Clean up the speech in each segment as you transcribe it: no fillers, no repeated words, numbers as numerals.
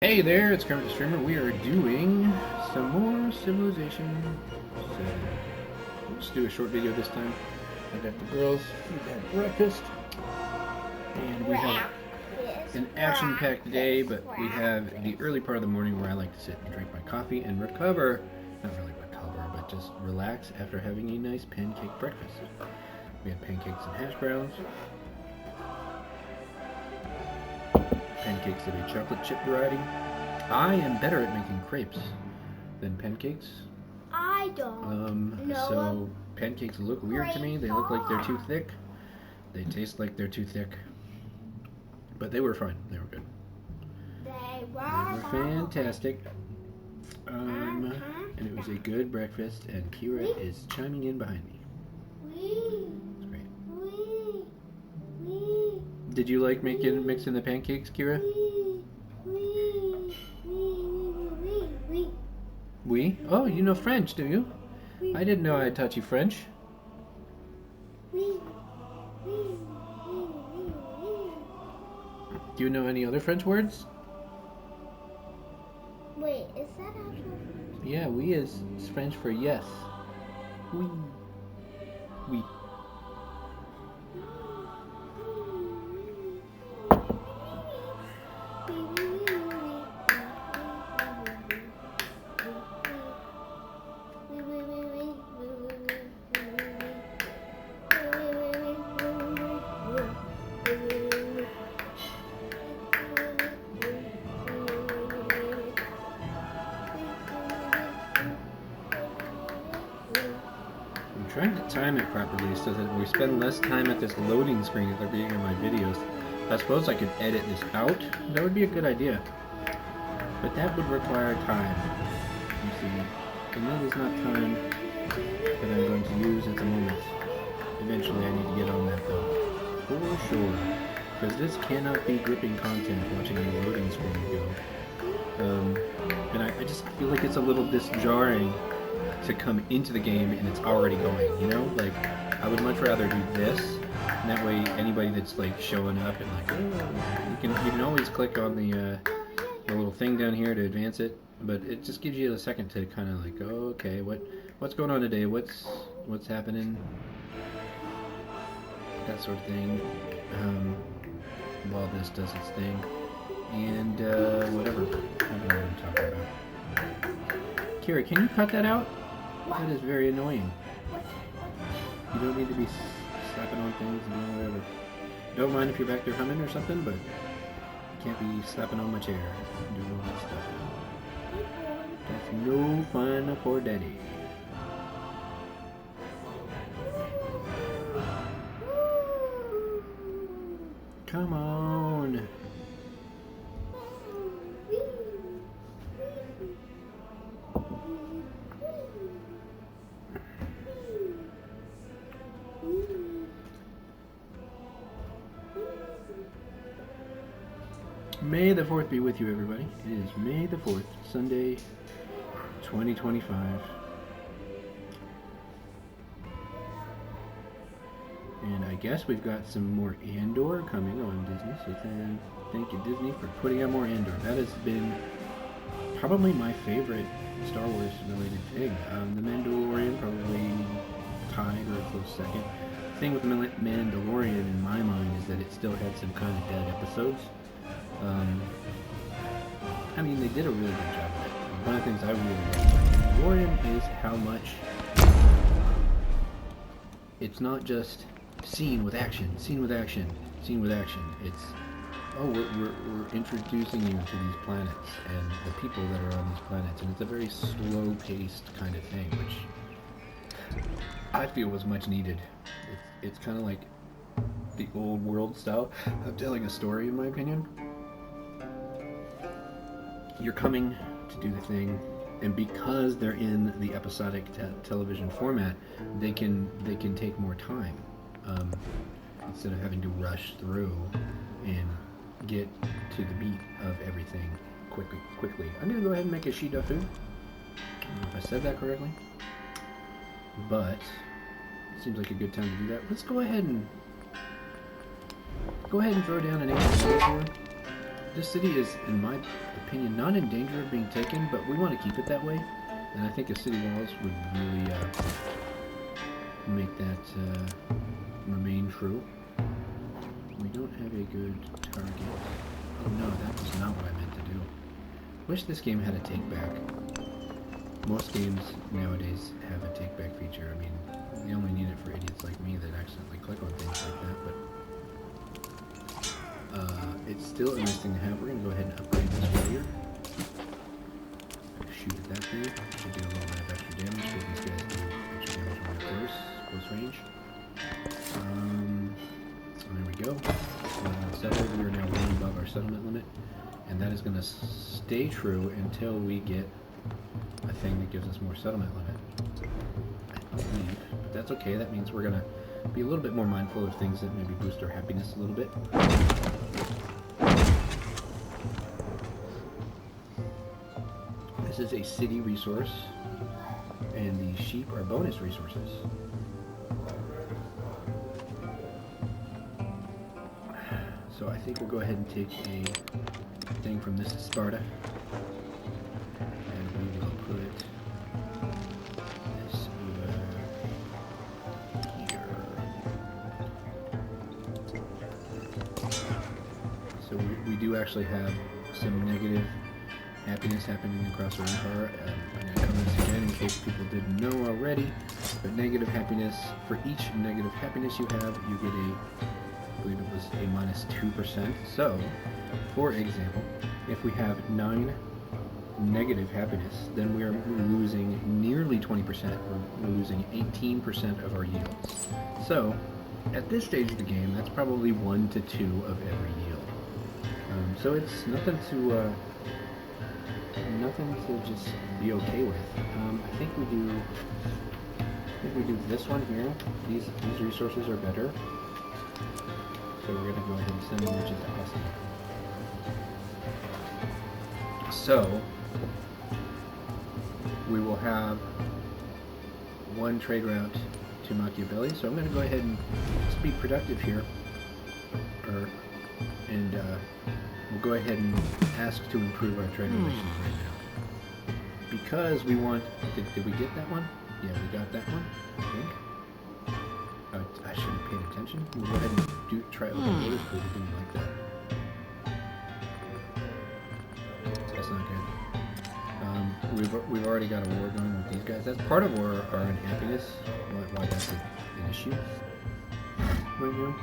Hey there, it's Kermit the Streamer. We are doing some more Civilization 7. Let's do a short video this time. I got the girls, we've had breakfast, and we have an action-packed day, but we have the early part of the morning where I like to sit and drink my coffee and recover. Not really recover, but just relax after having a nice pancake breakfast. We had pancakes and hash browns. Pancakes of a chocolate chip variety. I am better at making crepes than pancakes. I don't know. So pancakes look weird to me. They look like they're too thick. They taste like they're too thick. But they were fine. They were good. They were fantastic. And it was a good breakfast. And Kira is chiming in behind me. It's great. Did you like mixing the pancakes, Kira? Oui? Oh, you know French, do you? I didn't know I taught you French. Do you know any other French words? Wait, is that actual French? Yeah, oui is French for yes. Oui. Oui. I'm trying to time it properly so that we spend less time at this loading screen at the beginning of my videos. I suppose I could edit this out. That would be a good idea. But that would require time. You see, and that is not time that I'm going to use at the moment. Eventually I need to get on that though. For sure. Because this cannot be gripping content watching the loading screen go. And I just feel like it's a little disjarring to come into the game and it's already going, you know? Like, I would much rather do this, and that way anybody that's like showing up and like, oh, you can always click on the little thing down here to advance it, but it just gives you a second to kind of like, oh, okay, what's going on today? What's happening? That sort of thing. While this does its thing, and whatever. I don't know what I'm talking about. Kira, can you cut that out? That is very annoying. You don't need to be slapping on things and doing whatever. Don't mind if you're back there humming or something, but you can't be slapping on my chair and doing all that stuff. That's no fun for Daddy. Come on. May the 4th be with you, everybody. It is May the 4th, Sunday, 2025. And I guess we've got some more Andor coming on Disney, so thank you, Disney, for putting out more Andor. That has been probably my favorite Star Wars related thing. The Mandalorian probably tied or a close second. The thing with Mandalorian in my mind is that it still had some kind of dead episodes. I mean, they did a really good job of it. One of the things I really like about Mandalorian is how much it's not just scene with action, scene with action, scene with action. It's, oh, we're introducing you to these planets and the people that are on these planets, and it's a very slow-paced kind of thing, which I feel was much needed. It's kind of like the old world style of telling a story, in my opinion. You're coming to do the thing, and because they're in the episodic television format, they can take more time instead of having to rush through and get to the beat of everything quickly. I'm gonna go ahead and make a Shida food. I don't know if I said that correctly, but it seems like a good time to do that. Let's go ahead and throw down an ancient city here. This city is, in my opinion, not in danger of being taken, but we want to keep it that way. And I think the city walls would really make that remain true. We don't have a good target. Oh no, that was not what I meant to do. Wish this game had a take back. Most games nowadays have a take back feature. I mean, you only need it for idiots like me that accidentally click on things like that, but it's still a nice thing to have. We're going to go ahead and upgrade this warrior. Shoot at that thing. Should do a little bit of extra damage because these guys do extra damage when they're close range. There we go. Settled. We are now one above our settlement limit, and that is going to stay true until we get a thing that gives us more settlement limit. I believe, but that's okay. That means we're going to be a little bit more mindful of things that maybe boost our happiness a little bit. This is a city resource, and the sheep are bonus resources. So I think we'll go ahead and take a thing from this Sparta, and we will put this over here. So we do actually have some negative happiness happening across our empire. I'm going to cover this again in case people didn't know already, but negative happiness, for each negative happiness you have, you get I believe it was a minus 2%. So, for example, if we have 9 negative happiness, then we are losing nearly 20%. We're losing 18% of our yields. So, at this stage of the game, that's probably 1 to 2 of every yield. So it's nothing to just be okay with. I think we do this one here. These resources are better. So we're going to go ahead and send them to Austin. So we will have one trade route to Machiavelli. So I'm going to go ahead and just be productive here, and we'll go ahead and ask to improve our trade relations right now. Because we want... Did we get that one? Yeah, we got that one, I think. I should have paid attention. We'll go ahead and try it with the other food. I didn't like that. That's not good. We've already got a war going with these guys. That's part of our unhappiness. Why that's an issue right now.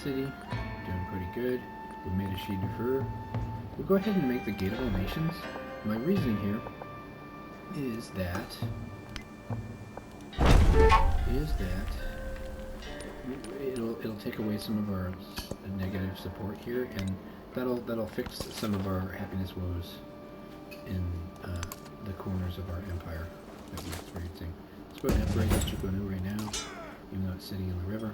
City, doing pretty good. We made a sheet of fur. We'll go ahead and make the Gate of All Nations. My reasoning here is that it'll take away some of our negative support here, and that'll fix some of our happiness woes in the corners of our empire that we're experiencing. Let's go ahead and upgrade this Chukonu right now, even though it's sitting in the river.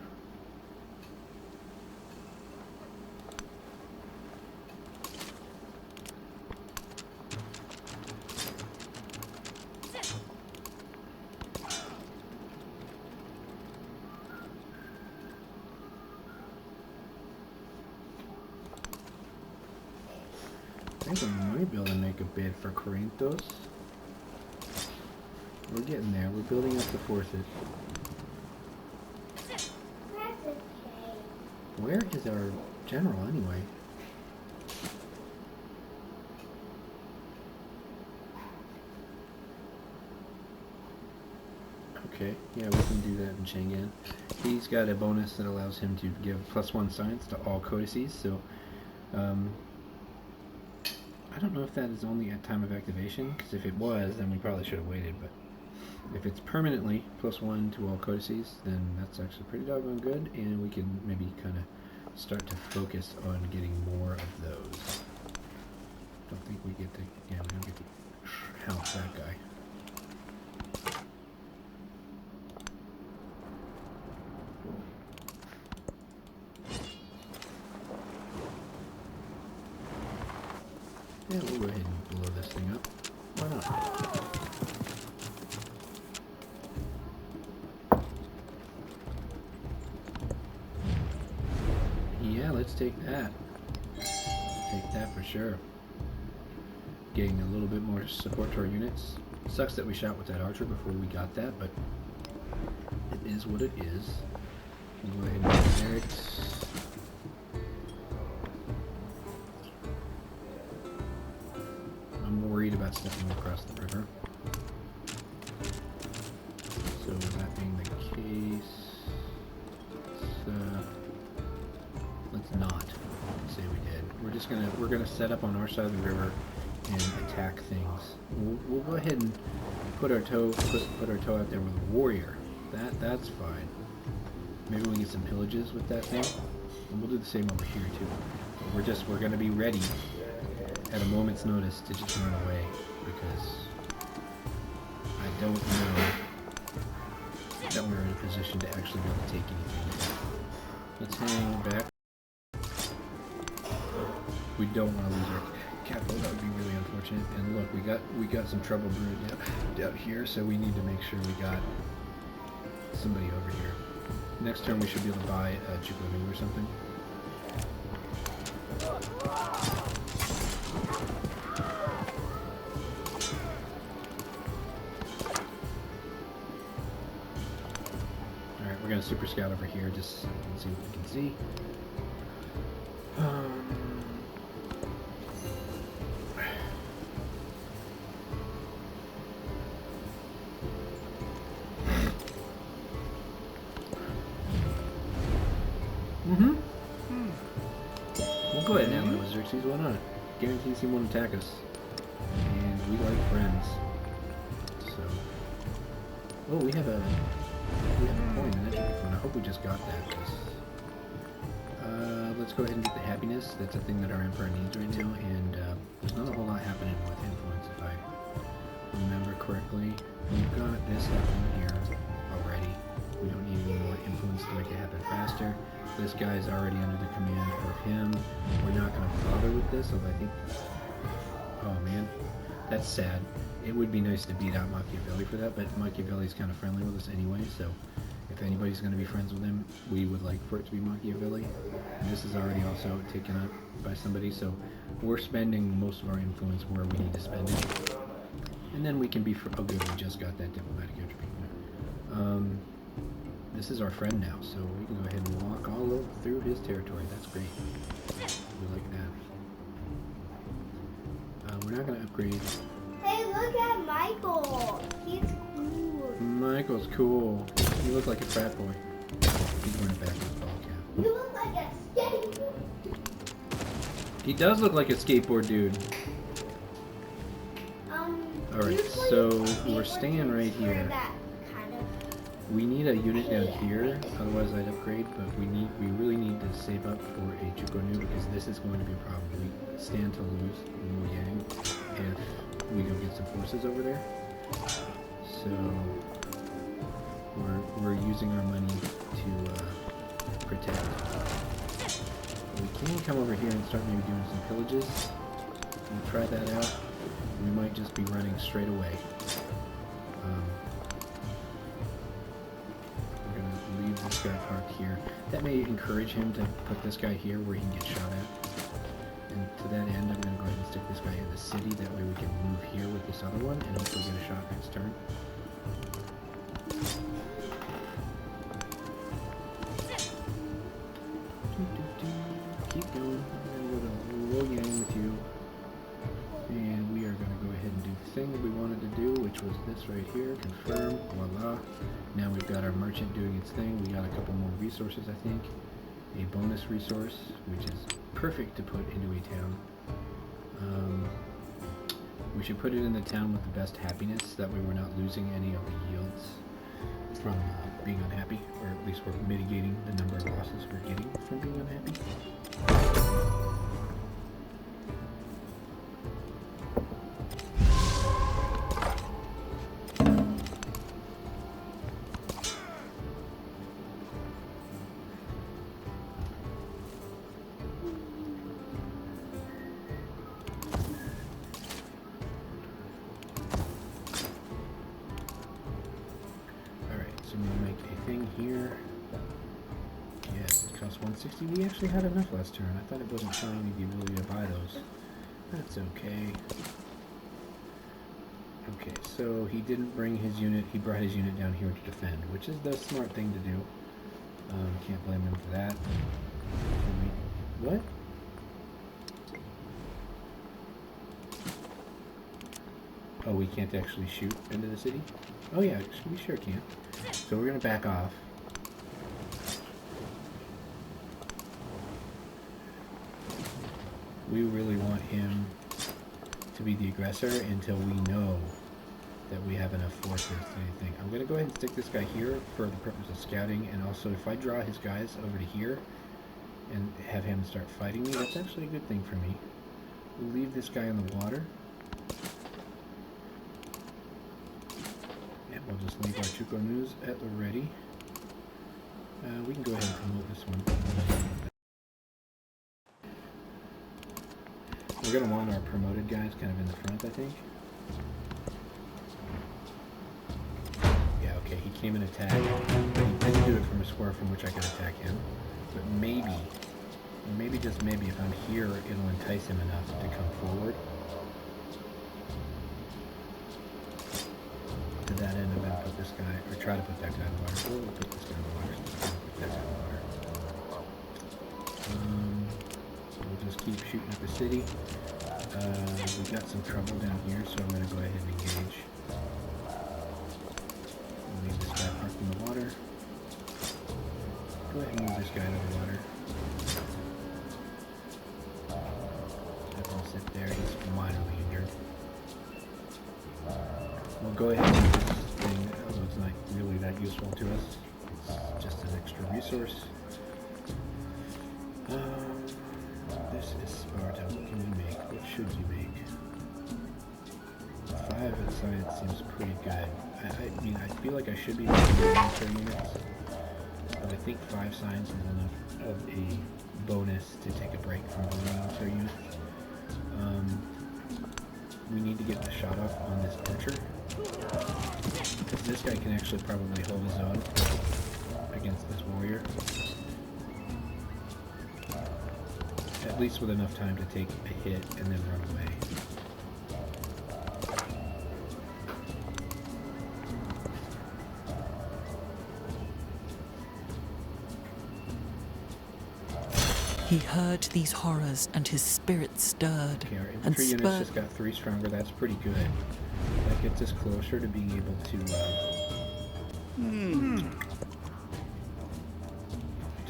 I think we might be able to make a bid for Corinthos. We're getting there. We're building up the forces. That's okay. Where is our general anyway? Okay, yeah, we can do that in Chang'an. He's got a bonus that allows him to give +1 science to all codices, so I don't know if that is only at time of activation, because if it was, then we probably should have waited, but if it's permanently +1 to all codices, then that's actually pretty doggone good, and we can maybe kind of start to focus on getting more of those. Don't think we get to, yeah, we don't get to house that guy. Yeah, we'll go ahead and blow this thing up. Why not? Yeah, let's take that. Take that for sure. Getting a little bit more support to our units. Sucks that we shot with that archer before we got that, but it is what it is. We'll go ahead and get Eric's. I'm worried about stepping across the river. So that being the case, let's not say we did. We're gonna set up on our side of the river and attack things. We'll go ahead and put our toe out there with a warrior. That's fine. Maybe we can get some pillages with that thing, and we'll do the same over here too. But we're gonna be ready at a moment's notice to just run away, because I don't know that we're in a position to actually be able to take anything. Let's hang back. We don't want to lose our capital. That would be really unfortunate. And look, we got some trouble brewed out here, so we need to make sure we got somebody over here. Next turn we should be able to buy a Jupiter or something. Alright, we're gonna super scout over here just so we can see what we can see. We'll go ahead and ally with Xerxes, why not? Guarantees he won't attack us. And we like friends. So. Oh, we have a point, and that should be fun. I hope we just got that, because let's go ahead and get the happiness. That's a thing that our Emperor needs right now, and there's not a whole lot happening with influence, if I remember correctly. We've got this happening here already. We don't need any more influence to make it happen faster. This guy's already under the command of him. We're not going to bother with this, although I think... Oh man, that's sad. It would be nice to beat out Machiavelli for that, but Machiavelli's kind of friendly with us anyway, so if anybody's going to be friends with him, we would like for it to be Machiavelli. And this is already also taken up by somebody, so we're spending most of our influence where we need to spend it. And then we can be... Oh good, we just got that diplomatic entropy. This is our friend now, so we can go ahead and walk all over through his territory. That's great. We like that. We're not going to upgrade. Hey, look at Michael. He's cool. Michael's cool. You look like a frat boy. He's wearing a backwards ball cap. You look like a skateboard. He does look like a skateboard dude. Alright, so we're staying right here. We need a unit down here, otherwise I'd upgrade, but we really need to save up for a Chukonu, because this is going to be a problem. We stand to lose Yang if we go get some forces over there. So we're using our money to protect. We can come over here and start maybe doing some pillages. We'll try that out. We might just be running straight away. Leave this guy parked here. That may encourage him to put this guy here where he can get shot at. And to that end, I'm going to go ahead and stick this guy in the city. That way we can move here with this other one and hopefully get a shot next turn. Keep going. I'm going to go to Luoyang with you. And we are going to go ahead and do the thing that we wanted to do, which does this right here, confirm, voila. Now we've got our merchant doing its thing. We got a couple more resources, I think. A bonus resource, which is perfect to put into a town. We should put it in the town with the best happiness, that way we're not losing any of the yields from being unhappy, or at least we're mitigating the number of losses we're getting from being unhappy. Here. Yes, it costs 160. We actually had enough last turn. I thought it wasn't showing me the ability to buy those. That's okay. Okay, so he didn't bring his unit. He brought his unit down here to defend, which is the smart thing to do. Can't blame him for that. What? Oh, we can't actually shoot into the city? Oh yeah, we sure can. So we're going to back off. We really want him to be the aggressor until we know that we have enough forces to anything. I'm going to go ahead and stick this guy here for the purpose of scouting, and also if I draw his guys over to here and have him start fighting me, that's actually a good thing for me. We'll leave this guy in the water. And we'll just leave our Chuko News at the ready. We can go ahead and promote this one. We're going to want our promoted guys kind of in the front, I think. Yeah, okay, he came and attacked, but he didn't do it from a square from which I could attack him. But maybe just maybe if I'm here, it'll entice him enough to come forward. To that end, I'm going to put this guy, or try to put that guy in the water. We'll put this guy in the water. Put that guy in the water. We'll just keep shooting at the city. We've got some trouble down here, so I'm going to go ahead and engage. We'll leave this guy parked in the water. Go ahead and move this guy to the water. Have him sit there. He's minorly injured. We'll go ahead and use this thing, although it's not really that useful to us. It's just an extra resource. This is Sparta. What can you make? What should you make? 5 in science seems pretty good. I mean, I feel like I should be making military units, but I think 5 science is enough of a bonus to take a break from the military units. We need to get the shot off on this archer, because this guy can actually probably hold his own against this warrior. At least with enough time to take a hit and then run away. He heard these horrors and his spirit stirred. Okay, our and infantry units spurred. just got 3 stronger. That's pretty good. That gets us closer to being able to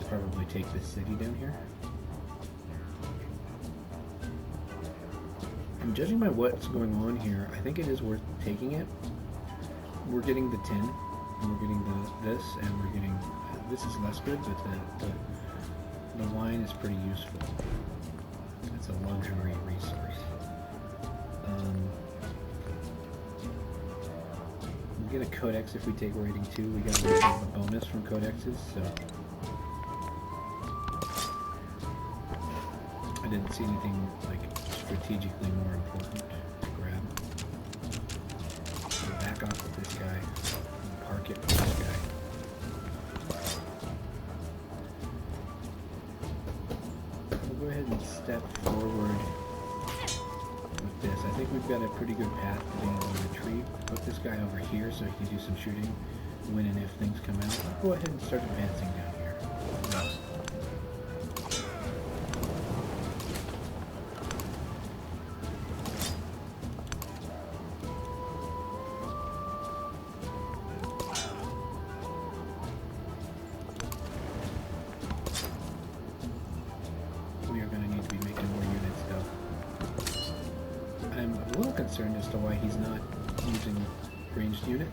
probably take this city down here. And judging by what's going on here, I think it is worth taking it. We're getting the 10, and we're getting this, and we're getting... this is less good, but the wine is pretty useful. It's a luxury resource. We get a codex if we take rating 2. We got a little bit of a bonus from codexes, so... I didn't see anything, like, strategically more important to grab. So back off with this guy, and park it with this guy. We'll go ahead and step forward with this. I think we've got a pretty good path to being able to retreat. Put this guy over here so he can do some shooting when and if things come out. I'll go ahead and start advancing down here. concerned as to why he's not using ranged units.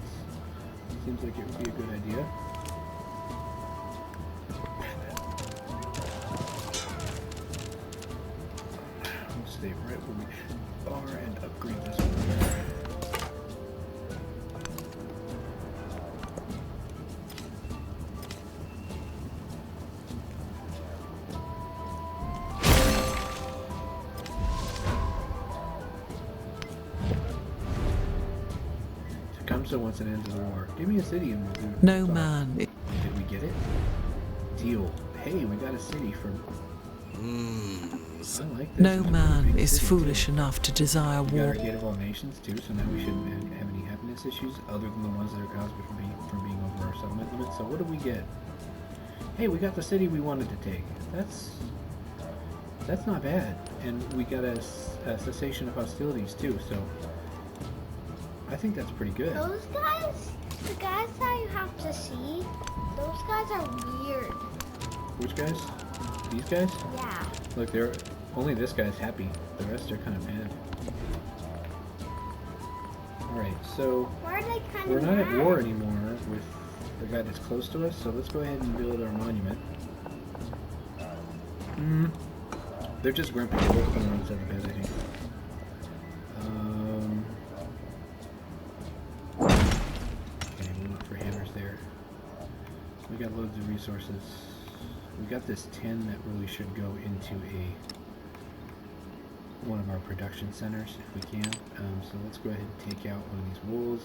Seems like it would be a good idea. We'll stay right where we are and upgrade this one. Tecumseh wants an end to the war. Give me a city and we'll do it. No man. Did we get it? Deal. Hey, we got a city from... I like this. No It's a man big is city, foolish too. enough to desire We got our war. Gate of All Nations too, so now we shouldn't have any happiness issues other than the ones that are caused from being over our settlement limit. So what did we get? Hey, we got the city we wanted to take. That's not bad. And we got a cessation of hostilities too, so I think that's pretty good. Those guys, the guys that you have to see, those guys are weird. Which guys? These guys? Yeah. Look, they're only this guy's happy. The rest are kind of mad. Alright, so Why are they kind we're of not at mad? war anymore with the guy that's close to us, so let's go ahead and build our monument. They're just grumpy. They're both on the wrong side of the bed, I think. Okay, we went for hammers there. We got loads of resources. We got this 10 that really should go into one of our production centers if we can. So let's go ahead and take out one of these wools.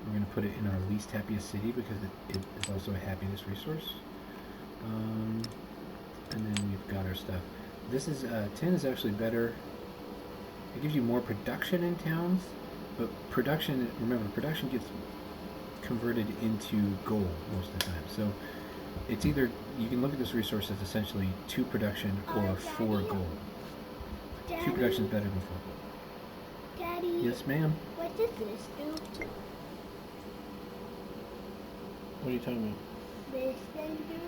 We're going to put it in our least happiest city because it is also a happiness resource. And then we've got our stuff. This is 10 is actually better. It gives you more production in towns, but production, remember, production gets converted into gold most of the time. So it's either, you can look at this resource as essentially 2 production or 4 gold. 2 production is better than 4 gold. Daddy. Yes, ma'am. What does this do? What are you talking about? This thing do?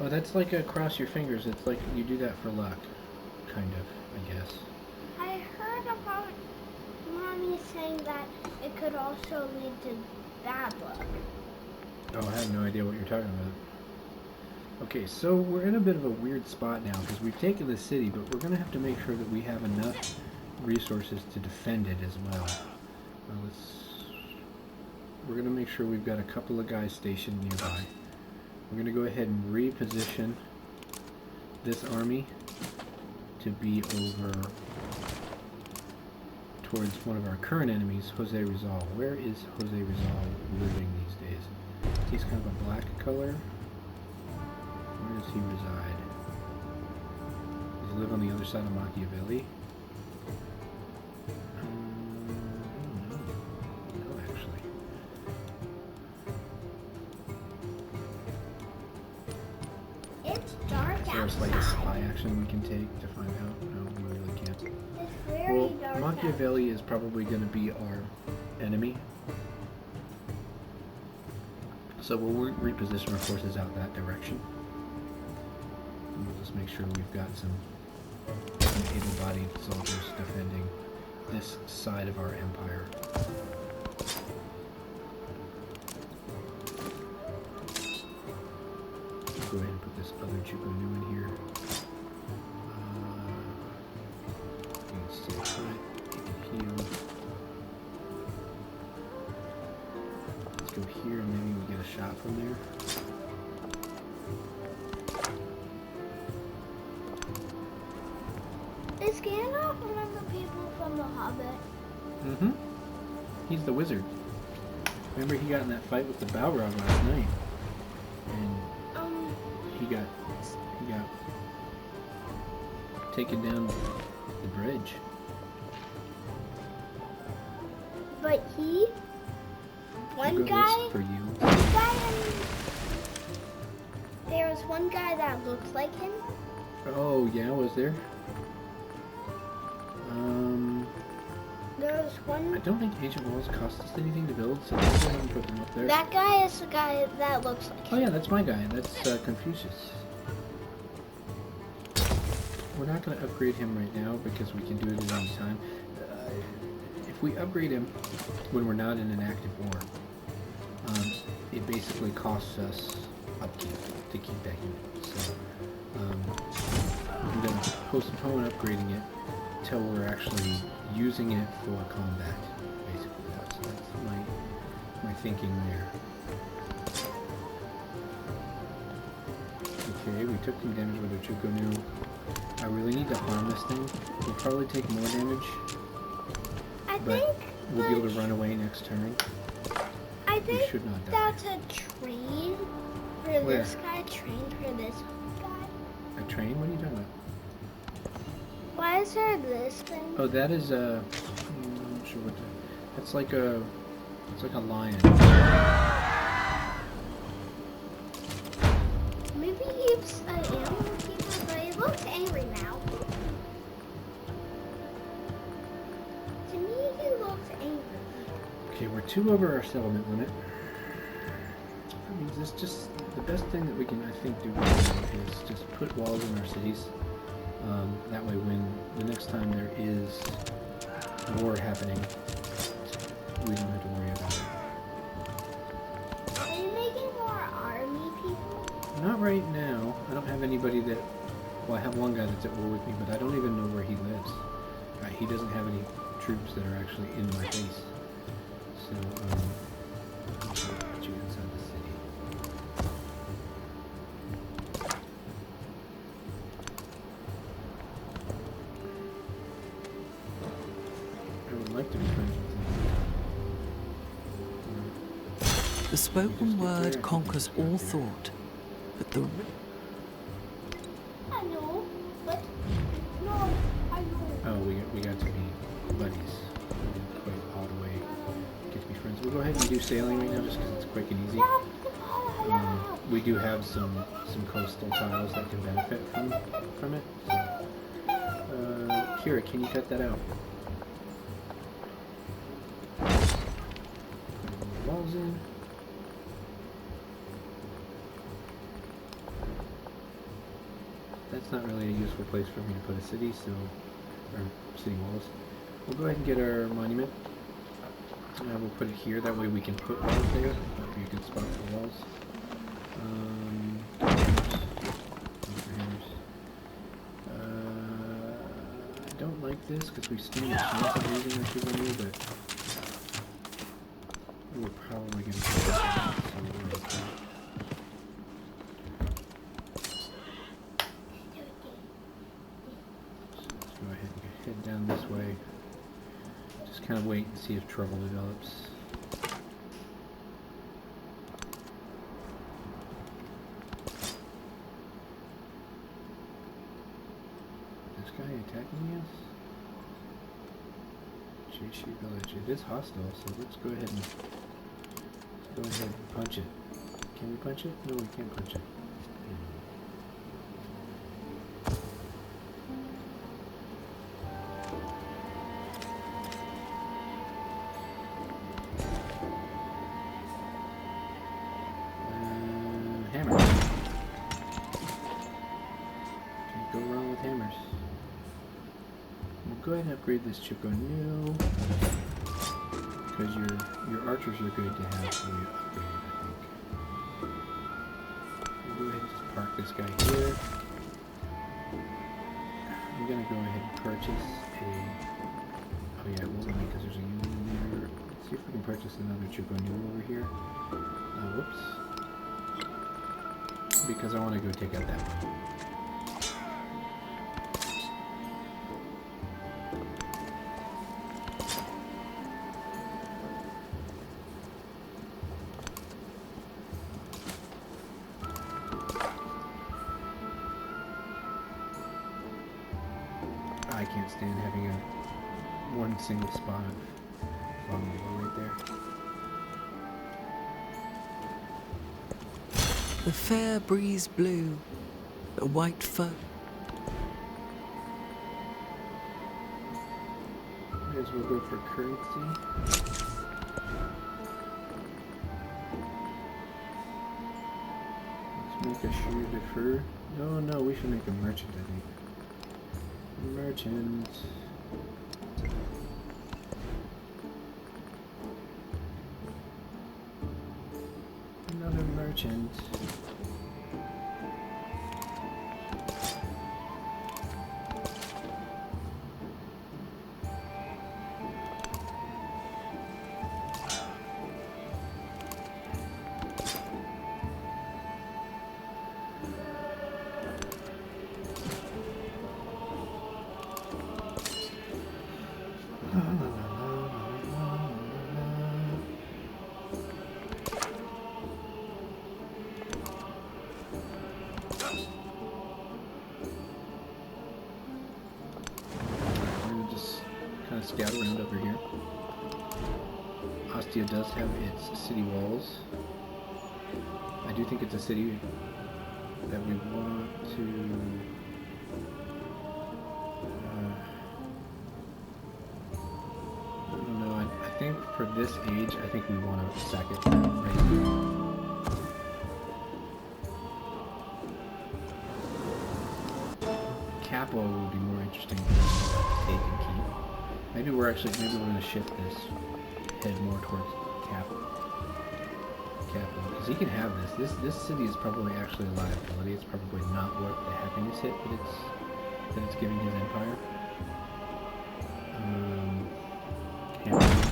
Oh, that's like a cross your fingers. It's like you do that for luck, kind of, I guess. I heard about Mommy saying that it could also lead to bad luck. Oh, I have no idea what you're talking about. Okay, so we're in a bit of a weird spot now because we've taken the city, but we're going to have to make sure that we have enough resources to defend it as well. We're going to make sure we've got a couple of guys stationed nearby. We're going to go ahead and reposition this army to be over towards one of our current enemies, Jose Rizal. Where is Jose Rizal living these days? He's kind of a black color. Where does he reside? Does he live on the other side of Machiavelli? No, actually. It's dark Is there a slight outside. spy action we can take to find out? No, we really can't. It's very Well, dark Machiavelli is probably going to be our enemy. So we'll reposition our forces out that direction. And we'll just make sure we've got some able-bodied soldiers defending this side of our empire. Go ahead and put this other Chukonu in here. Let's see, heal. Let's go here and maybe we get a shot from there. Is Gandalf one of the people from The Hobbit? Mm-hmm. He's the wizard. Remember he got in that fight with the Balrog last night. And he got taken down the bridge. But he, I'll go this for you. There was one guy that looks like him. Oh yeah, was there? There was I one. don't think Ancient Walls cost us anything to build, so let's go ahead and put them up there. That guy is the guy that looks like Oh him. yeah, that's my guy. That's Confucius. We're not going to upgrade him right now because we can do it at any time. If if we upgrade him when we're not in an active war, it basically costs us upkeep to keep that unit. So I'm going to postpone upgrading it till we're actually using it for combat. Basically, that's my thinking there. Okay, we took some damage with our Chukonu. I really need to harm this thing. We'll probably take more damage, but we'll be able to run away next turn. I think we should not die. That's a train for this guy, train for this guy. A train? What are you talking about? Why is there this thing? Oh, that is a... I'm not sure what that's like a... It's like a lion. Maybe he's an animal keeper, but he looks angry now. To me, he looks angry. Okay, we're 2 over our settlement limit. That means it's just the best thing that we can, I think, do is just put walls in our cities. That way, when the next time there is war happening, we don't have to worry about it. Are you making more army people? Not right now. I don't have anybody that... Well, I have one guy that's at war with me, but I don't even know where he lives. He doesn't have any troops that are actually in my base. So, I'll put you inside the city. I would like to be friends with him. The spoken word conquers all thought, but the I know, but no, I know. Oh, we got to be buddies. We didn't quite all the way get to be friends. We'll go ahead and do sailing right now just because it's quick and easy. We do have some coastal tiles that can benefit from it. So, Kira, can you cut that out? Put the walls in. That's not really a useful place for me to put a city, so, or city walls. We'll go ahead and get our monument. We'll put it here, that way we can put walls there. That'll be a good spot for walls. I don't like this because we stand a chance of losing our Chukonu, but we're probably going to put this in, so we'll worry about that. Go ahead and head down this way. Just kind of wait and see if trouble develops. This guy attacking us? Jishi village. It is hostile, so let's go ahead and punch it. Can we punch it? No, we can't punch it. Go ahead and upgrade this Chukonu because your archers are good to have fully upgraded, I think. We'll go ahead and just park this guy here. I'm gonna go ahead and purchase a... Oh yeah, it won't let me because there's a unit in there. Let's see if we can purchase another Chukonu over here. Whoops. Because I want to go take out that one. I can't stand having one single spot of farming right there. The fair breeze blew, the white foam. May as well go for currency. Let's make a shoe defer. No, we should make a merchant, I think. Merchant. merchant. Scout around over here. Ostia does have its city walls. I do think it's a city that we want to... I don't know, I think for this age, I think we want to sack it right here. Capo would be more interesting to take and keep. Maybe we're going to shift this, head more towards capital, because he can have this. This city is probably actually a liability. It's probably not worth the happiness hit that it's giving his empire. Yeah.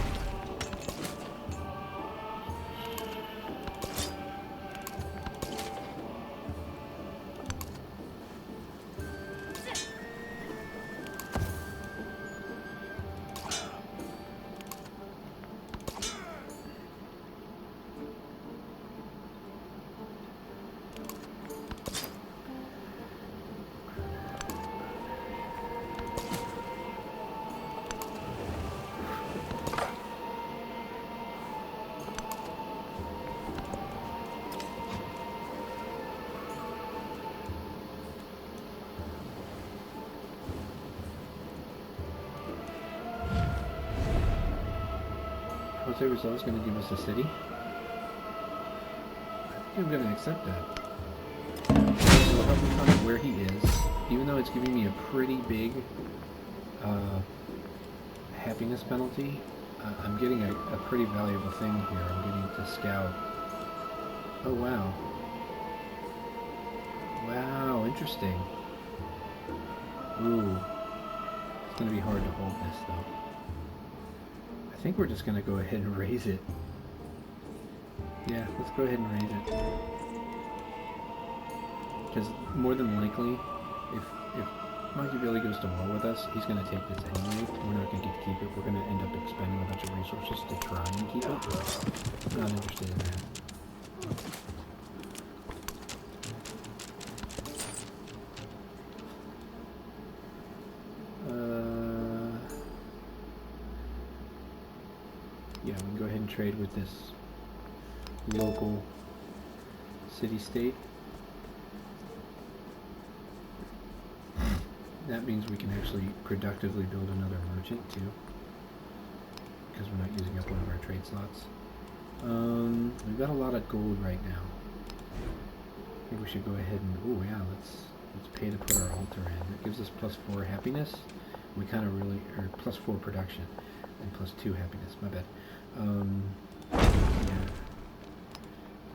Jose Rizal is going to give us a city. I think I'm going to accept that. It'll help me find where he is, even though it's giving me a pretty big happiness penalty. I'm getting a pretty valuable thing here. I'm getting to scout. Oh wow. Wow, interesting. Ooh. It's going to be hard to hold this though. I think we're just going to go ahead and raise it. Yeah, let's go ahead and raise it. Because more than likely, if Machiavelli goes to war with us, he's going to take this anyway. We're not going to get to keep it. We're going to end up expending a bunch of resources to try and keep it. I'm not interested in that. Yeah, we can go ahead and trade with this local city-state. That means we can actually productively build another merchant too, because we're not using up one of our trade slots. We've got a lot of gold right now. I think we should go ahead and, oh yeah, let's pay to put our altar in. It gives us +4 happiness. We kind of really, or +4 production and +2 happiness. My bad. Yeah.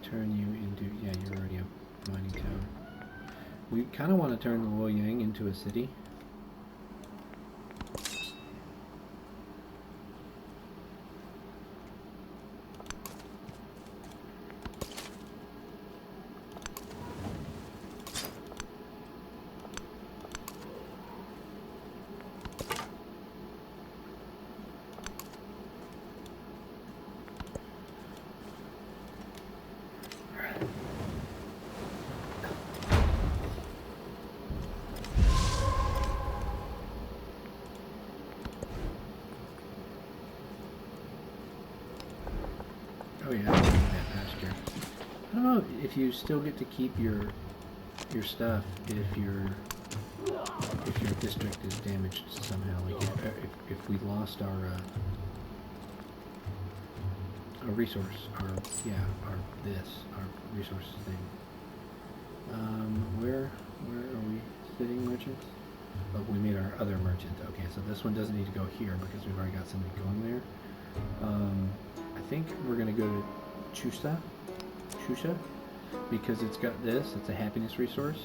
Turn you into, yeah, you're already a mining town. We kind of want to turn Luoyang into a city. Oh yeah, that pasture. I don't know if you still get to keep your stuff if your district is damaged somehow. Like if we lost our resource, our resources thing. Where are we sitting, merchants? Oh, we made our other merchant. Okay, so this one doesn't need to go here because we've already got somebody going there. I think we're gonna go to Chusha, because it's got this. It's a happiness resource.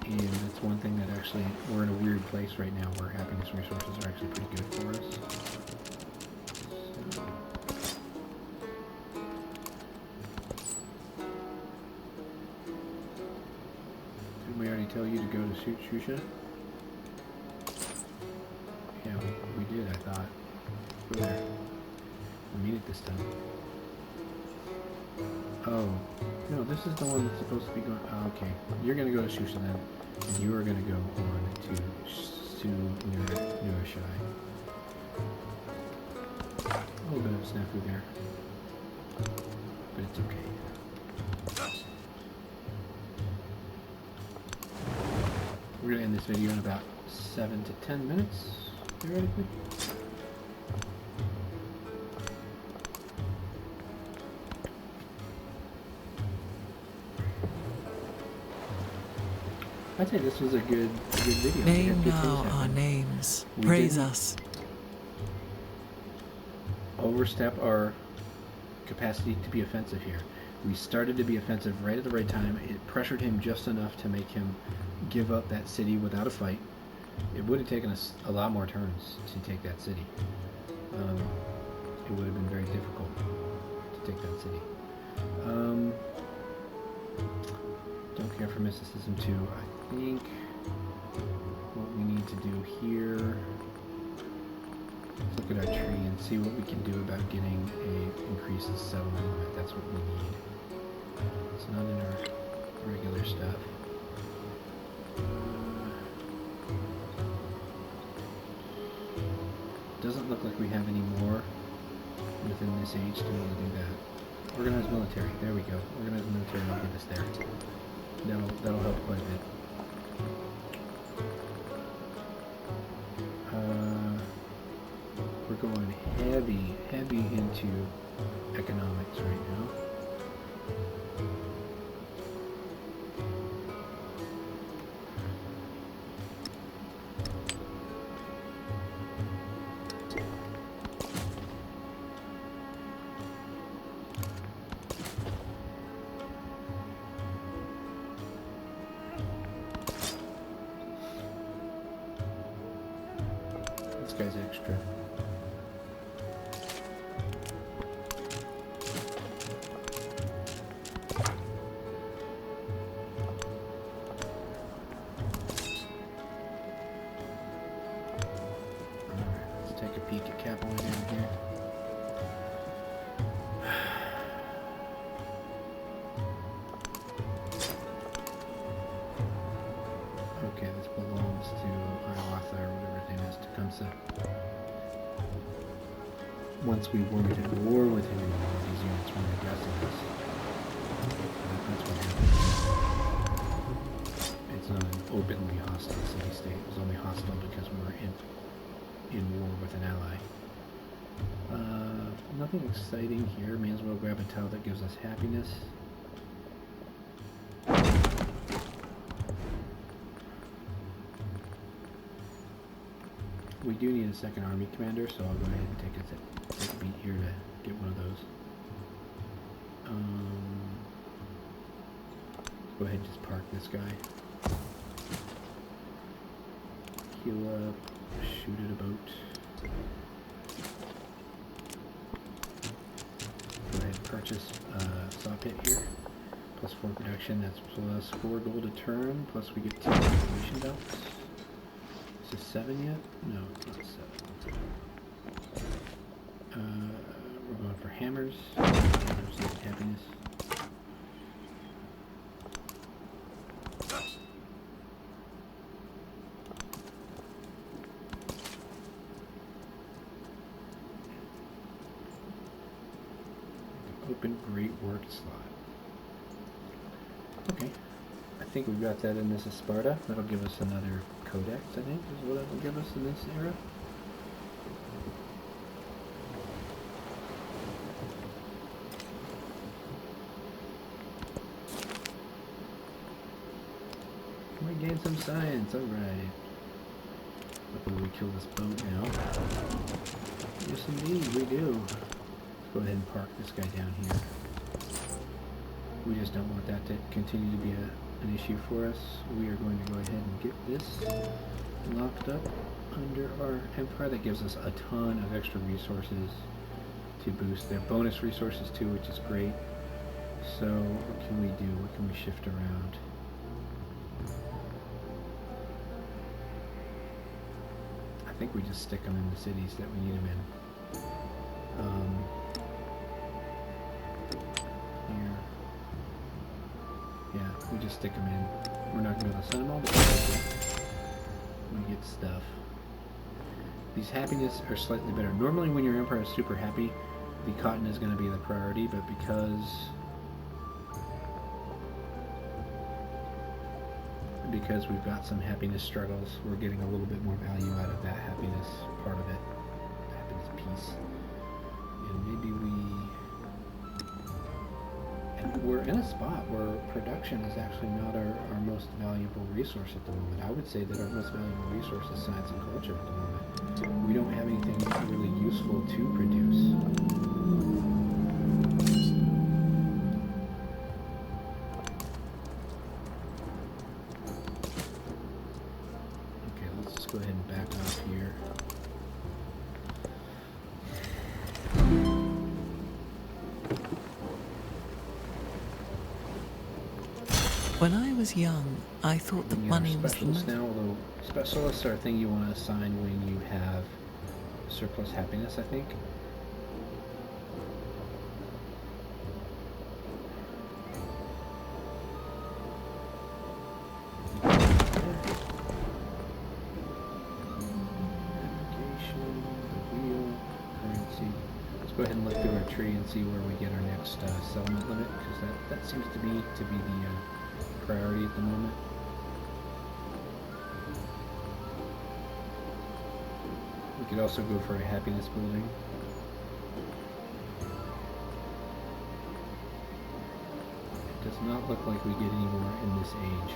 And that's one thing that actually, we're in a weird place right now where happiness resources are actually pretty good for us. So. Didn't we already tell you to go to Shusha? Yeah, we did, I thought. Go there. I mean it this time. Oh, no, this is the one that's supposed to be going... Oh, okay, you're going to go to Shusha then, and you are going to go on to Nurashai. A little bit of a snafu there, but it's okay. We're going to end this video in about 7 to 10 minutes, theoretically. I'd say this was a good video. Name now our names. Praise us. Overstep our capacity to be offensive here. We started to be offensive right at the right time. It pressured him just enough to make him give up that city without a fight. It would have taken us a lot more turns to take that city. It would have been very difficult to take that city. Don't care for mysticism too. I think what we need to do here, let's look at our tree and see what we can do about getting a increased settlement limit. That's what we need. It's not in our regular stuff. Doesn't look like we have any more within this age to be able to do that. Organized military. There we go. Organized military will get us there. That'll help quite a bit. We're going heavy into economics right now. This guy's extra. Let's take a peek at capital down here. Okay, this belongs to Iwatha or whatever his name is, Tecumseh. Once we weren't at war with him anymore, these units weren't aggressing us. That's what happened. It's not an openly hostile city-state. It was only hostile because we were in war with an ally. Nothing exciting here. May as well grab a tile that gives us happiness. We do need a second army commander, so I'll go ahead and take a beat here to get one of those. Let's go ahead and just park this guy. Heal up, shoot at a boat. Go ahead and purchase saw pit here. Plus 4 production, that's plus 4 gold a turn, plus we get 2 information belts. Is this 7 yet? No, it's not 7. We're going for hammers. Hammers and happiness. Open great work slot. Okay. I think we've got that in this is Sparta. That'll give us another codex, I think, is what it will give us in this era. We gain some science, alright. Hopefully we kill this boat now. Yes, indeed, we do. Let's go ahead and park this guy down here. We just don't want that to continue to be an issue for us. We are going to go ahead and get this locked up under our empire. That gives us a ton of extra resources to boost their bonus resources too, which is great. So what can we do? What can we shift around? I think we just stick them in the cities that we need them in. Here. Yeah, we just stick them in. We're not going to be able to send them all, but we get stuff. These happiness are slightly better. Normally when your empire is super happy, the cotton is going to be the priority, but because we've got some happiness struggles, we're getting a little bit more value out of that happiness part of it, the happiness piece. And maybe we're in a spot where production is actually not our most valuable resource at the moment. I would say that our most valuable resource is science and culture at the moment. We don't have anything really useful to produce. Go ahead and back off here. When I was young, I thought that money was the most... Now, although specialists are a thing you want to assign when you have surplus happiness, I think. Go ahead and look through our tree and see where we get our next settlement limit, because that seems to be the priority at the moment. We could also go for a happiness building. It does not look like we get any more in this age,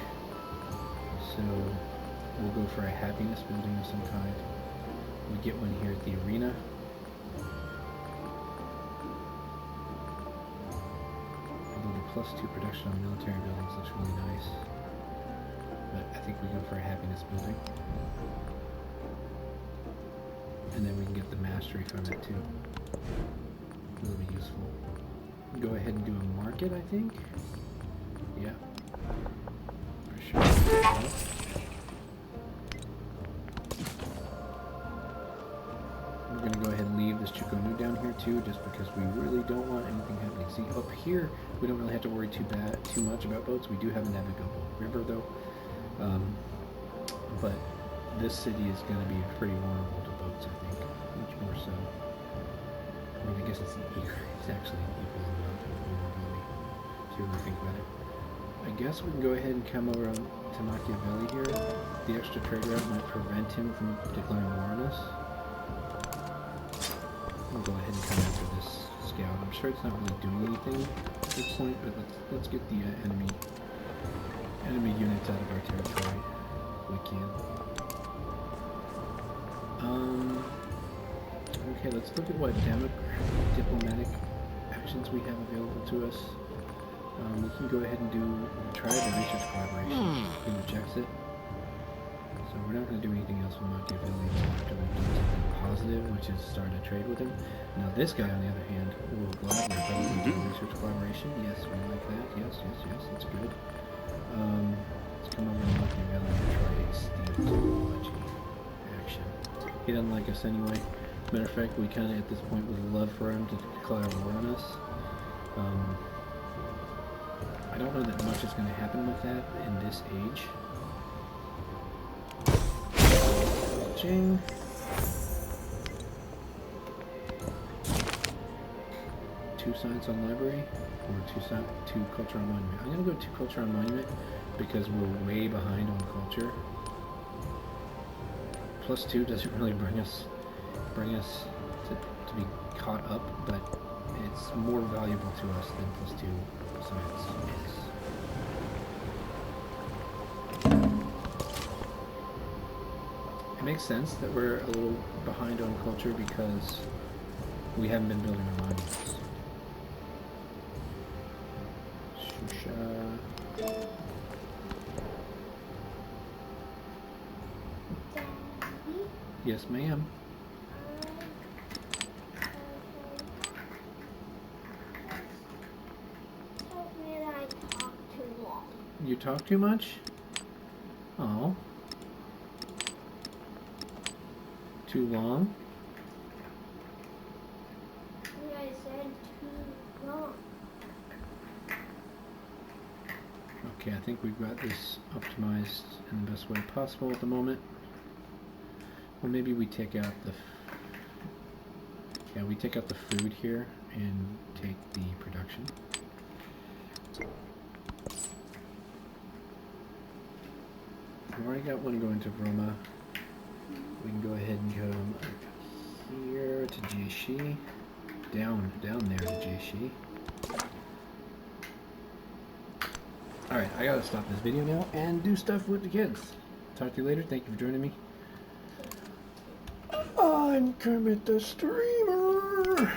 so we'll go for a happiness building of some kind. We get one here at the arena. +2 production on military buildings looks really nice, but I think we go for a happiness building, and then we can get the mastery from it too. It'll be useful. Go ahead and do a market, I think. Yeah, for sure. We're going to go ahead and leave this Chikonu down here too, just because we really don't want anything happening. See, up here, we don't really have to worry too much about boats. We do have a navigable river though, but this city is going to be pretty vulnerable to boats, I think, much more so. I mean, I guess it's actually an equal amount of vulnerability, if you really think about it. I guess we can go ahead and come over to Machiavelli here. The extra trade route might prevent him from declaring war on us. We'll go ahead and come after this scout. I'm sure it's not really doing anything at this point, but let's get the enemy units out of our territory if we can. Okay, let's look at what diplomatic actions we have available to us. We can go ahead and try the research collaboration. He rejects it. So we're not going to do anything else with Machiavelli after we've done something positive, which is start a trade with him. Now this guy, on the other hand, will gladly probably do research collaboration. Yes, we like that. Yes, that's good. Let's come over to Machiavelli and try a steel technology action. He doesn't like us anyway. Matter of fact, we kind of at this point would love for him to declare war on us. I don't know that much is going to happen with that in this age. Ching. 2 science on library, or 2 culture on monument. I'm gonna go 2 culture on monument because we're way behind on culture. +2 doesn't really bring us to be caught up, but it's more valuable to us than +2 science is. And makes sense that we're a little behind on culture because we haven't been building our monuments. Shusha. Daddy, Yes, ma'am. told me that I talk too long. You talk too much? Oh. Too long? I said too long. Okay, I think we've got this optimized in the best way possible at the moment. Well, maybe we take out the... Yeah, we take out the food here and take the production. I've already got one going to Roma. We can go ahead and come up here to Jishi. Down there to Jishi. Alright, I gotta stop this video now and do stuff with the kids. Talk to you later. Thank you for joining me. I'm Kermit the Streamer.